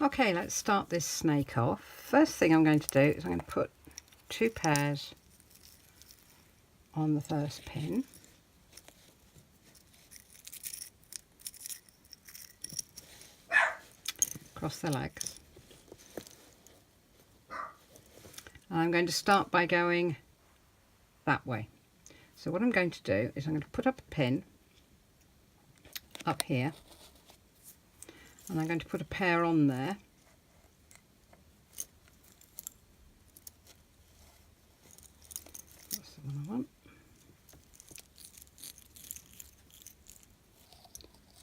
Okay, let's start this snake off. First thing I'm going to do is I'm going to put 2 pairs on the first pin. Across the legs. And I'm going to start by going that way. So what I'm going to do is I'm going to put up a pin up here, and I'm going to put a pair on there. That's the one I want.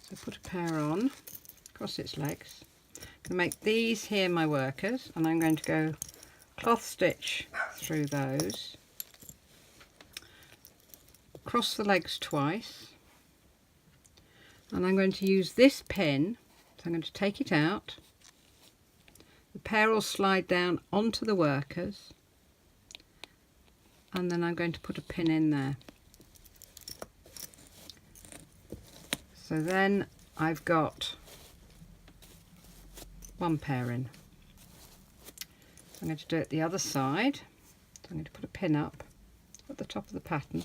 So put a pair on across its legs. I'm going to make these here my workers, and I'm going to go cloth stitch through those, cross the legs twice, and I'm going to use this pin. So I'm going to take it out. The pair will slide down onto the workers, and then I'm going to put a pin in there. So then I've got 1 pair in. So I'm going to do it the other side. So I'm going to put a pin up at the top of the pattern.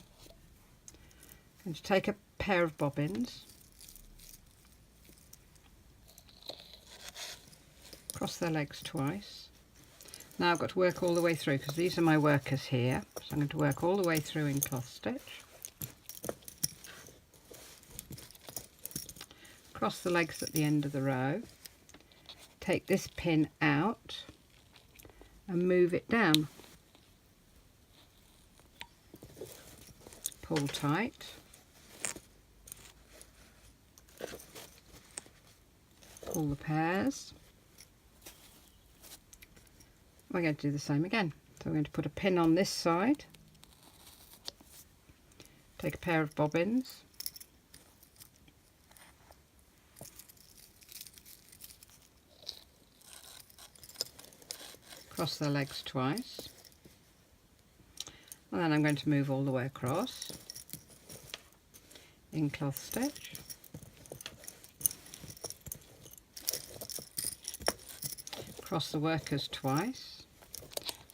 I'm going to take a pair of bobbins, cross their legs twice. Now I've got to work all the way through because these are my workers here. So I'm going to work all the way through in cloth stitch. Cross the legs at the end of the row. Take this pin out and move it down. Pull tight. Pull the pairs. We're going to do the same again. So we're going to put a pin on this side. Take a pair of bobbins. Cross their legs twice. And then I'm going to move all the way across in cloth stitch. Cross the workers twice.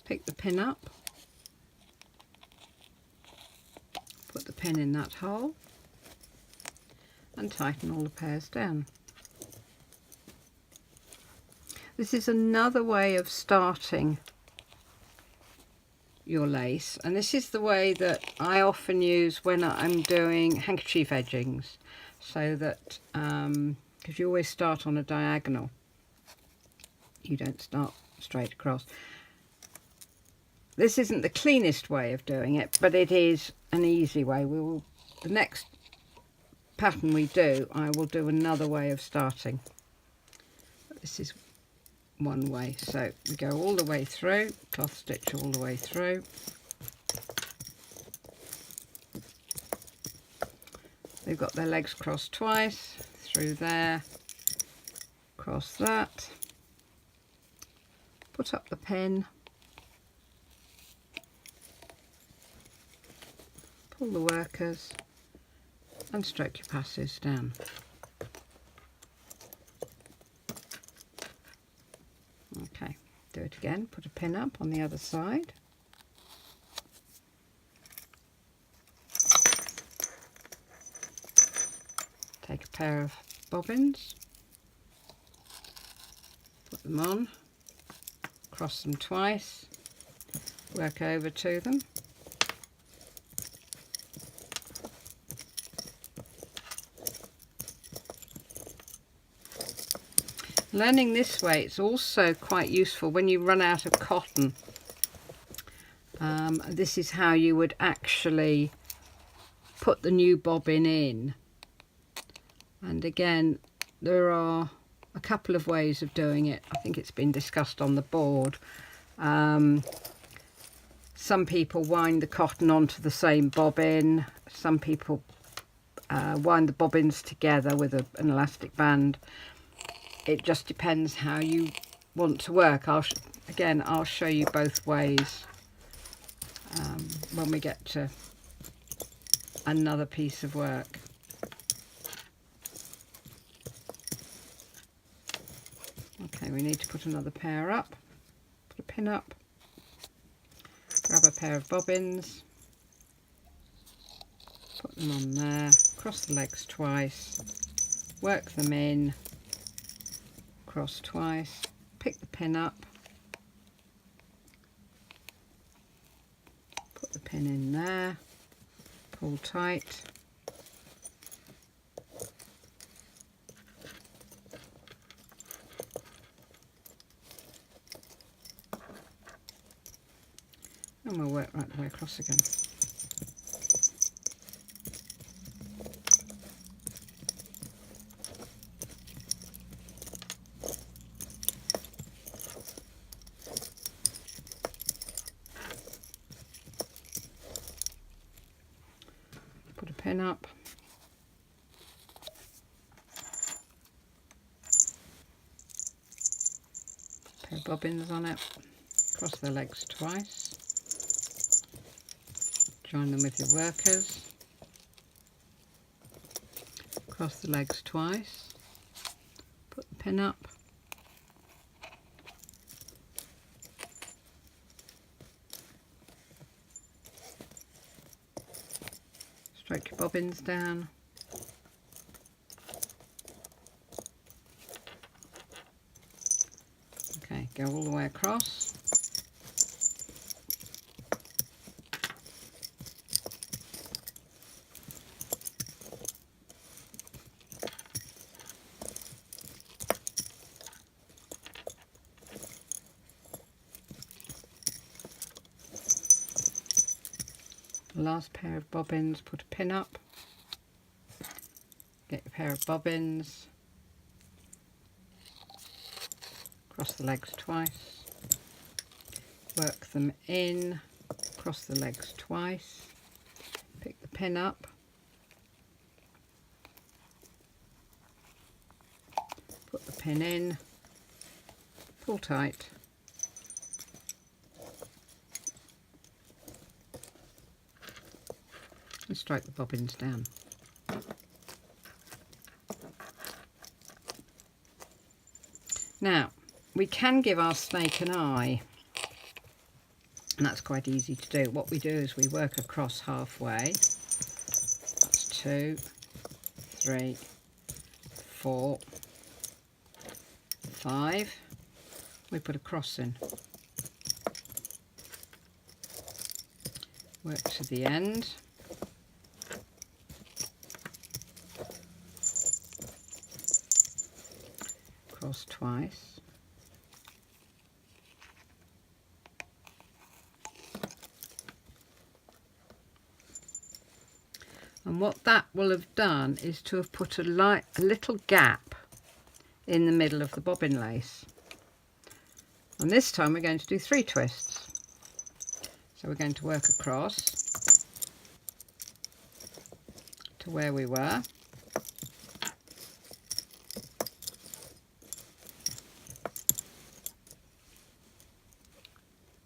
Pick the pin up. Put the pin in that hole and tighten all the pairs down. This is another way of starting your lace, and this is the way that I often use when I'm doing handkerchief edgings, so that because you always start on a diagonal, you don't start straight across. This isn't the cleanest way of doing it, but it is an easy way. The next pattern we do, I will do another way of starting. But this is one way. So we go all the way through, cloth stitch all the way through. They've got their legs crossed twice, through there, cross that, put up the pin, pull the workers and stroke your passes down. Okay, do it again, put a pin up on the other side. Take a pair of bobbins, put them on, cross them twice, work over to them. Learning this way, it's also quite useful when you run out of cotton. This is how you would actually put the new bobbin in. And again, there are a couple of ways of doing it. I think it's been discussed on the board. Some people wind the cotton onto the same bobbin. Some people wind the bobbins together with an elastic band. It just depends how you want to work. I'll show you both ways when we get to another piece of work. Okay, we need to put another pair up, put a pin up, grab a pair of bobbins, put them on there, cross the legs twice, work them in, cross twice, pick the pin up, put the pin in there, pull tight, and we'll work right the way across again. Put a pin up, pair of bobbins on it, cross the legs twice, join them with your workers, cross the legs twice, put the pin up, stroke your bobbins down, okay, go all the way across, the last pair of bobbins, put a pin up, get your pair of bobbins, cross the legs twice, work them in, cross the legs twice, pick the pin up, put the pin in, pull tight, and strike the bobbins down. Now we can give our snake an eye, and that's quite easy to do. What we do is we work across halfway. That's 2, 3, 4, 5. We put a cross in, work to the end, cross twice, and what that will have done is to have put a little gap in the middle of the bobbin lace. And this time we're going to do 3 twists. So we're going to work across to where we were,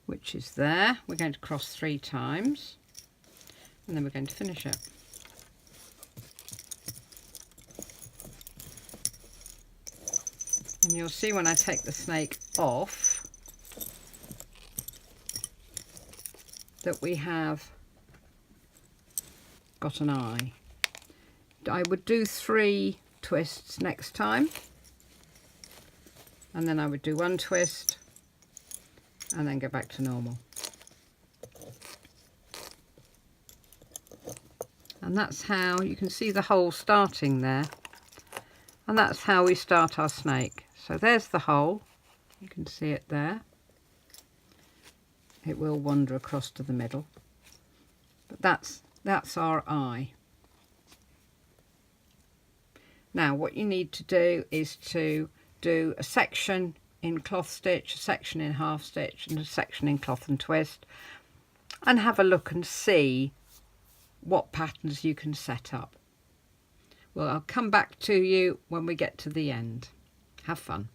which is there. We're going to cross 3 times, and then we're going to finish it. And you'll see when I take the snake off that we have got an eye. I would do 3 twists next time, and then I would do 1 twist and then go back to normal. And that's how you can see the hole starting there, and that's how we start our snake. So there's the hole, you can see it there. It will wander across to the middle, but that's our eye. Now what you need to do is to do a section in cloth stitch, a section in half stitch, and a section in cloth and twist, and have a look and see what patterns you can set up. Well, I'll come back to you when we get to the end. Have fun.